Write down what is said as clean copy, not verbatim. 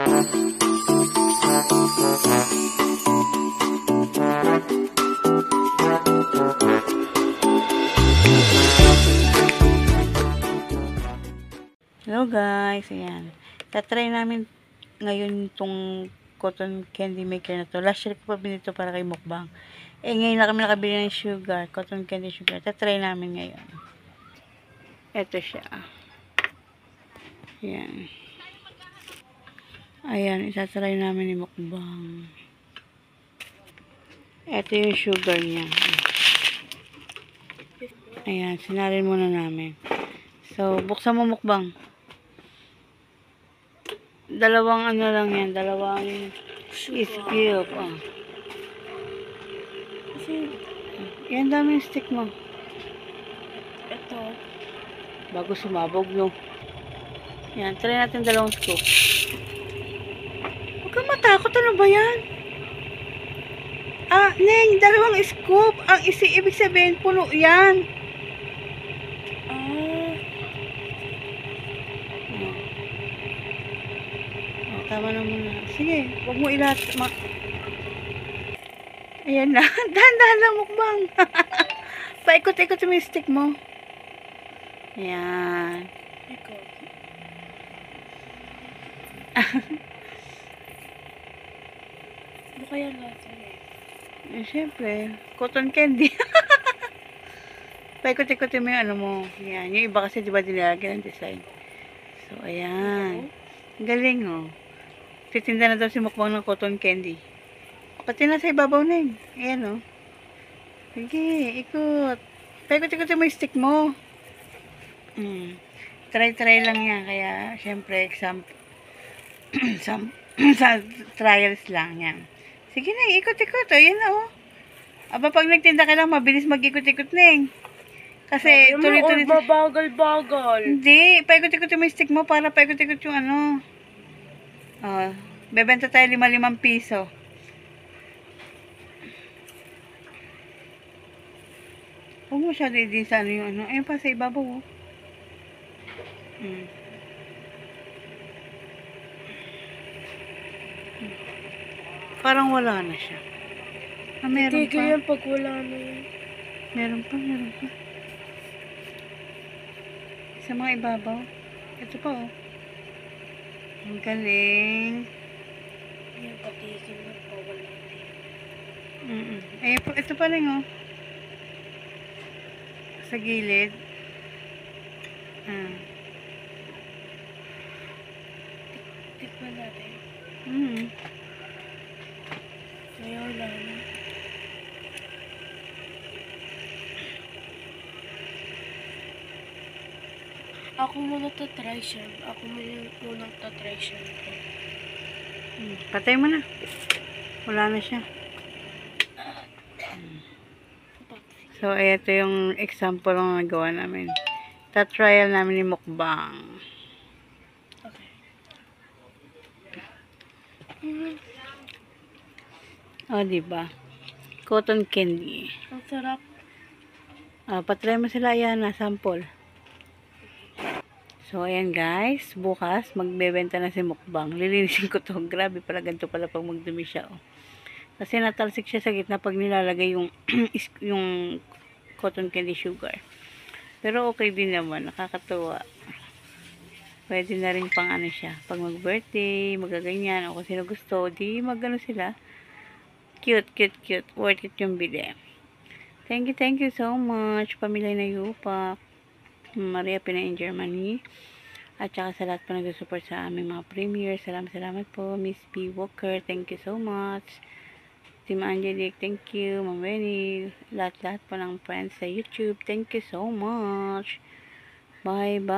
Hello guys, ayan. Tatry namin ngayon itong cotton candy maker na to. Last year ko pa binito para kay mukbang. Ngayon na kami nakabili ng sugar, cotton candy sugar. Tatry namin ngayon. Ito siya. Ayan. Ayan, itatry namin ni mukbang. Ito yung sugar niya. Ayan, sinalin muna namin. So, buksan mo mukbang. Dalawang ano lang yan, dalawang scoop. Oh. Kasi, yan dami yung stick mo. Ito. Bago sumabog, no? Yan, try natin dalawang scoop. Huwag kang matakot, ano ba yan? Neng, dalawang scoop. Ang ibig sabihin, puno yan. Tama na muna. Sige, huwag mo ilat. Ayan na. Dahan-dahan lang mukbang. Paikot-ikot yung stick mo. Ayan. Ikot. Ano kaya lasa? Siyempre, cotton candy. Paikot-ikot mo yung ano mo. Ayan. Yung iba kasi diba dinilagyan ng design. So, ayan. Galing, oh. Titinda na daw si mukbang ng cotton candy. Pati na sa ibabaw na yun. Ayan, o. Sige, ikot. Paikot-ikot mo yung stick mo. Try-try lang yan. Kaya, syempre, sa trials lang yan. Sige na, ikot-ikot. Ayan na, o. Aba, pag nagtinda ka lang, mabilis mag-ikot-ikot na. Kasi, tuloy-tuloy. Bagal-bagal. Hindi, paikot-ikot mo yung stick mo para paikot-ikot yung ano. Bebenta tayo 5 piso. Huwag mo siya din sa ano yung ano. Ayun pa sa ibabaw. Oh. Parang wala na siya. Meron pa. Yan pag wala na yun. Meron pa. Sa mga ibabaw. Ito pa, oh. Ang galing. Yan, patigil na pa. Wala na yun. Ito pa rin, oh. Sa gilid. Tikman natin. Kaya wala na. Ako muna tatry siya. Patay mo na. Wala na siya. So, ito yung example ng nagawa namin. Ta-trial namin ni mukbang. Okay. Diba? Cotton candy. Ang sarap. Patry mo sila yan na sample. So, ayan guys. Bukas, magbebenta na si mukbang. Lilinisin ko to. Grabe pala, ganito pala pag magdumi siya. Oh. Kasi natalsik siya sa gitna pag nilalagay yung yung cotton candy sugar. Pero okay din naman. Nakakatuwa. Pwede na rin pang ano siya. Pag mag-birthday, magaganyan. O kung sino gusto, di magano sila. Cute. Worth it yung bili. Thank you so much. Pamilya na Yupak. Maria Pina in Germany. At saka sa lahat po nag-support sa aming mga premier. Salamat po. Miss P. Walker, thank you so much. Team Angelic, thank you. Ma'am Winnie. Lahat po ng friends sa YouTube. Thank you so much. Bye-bye.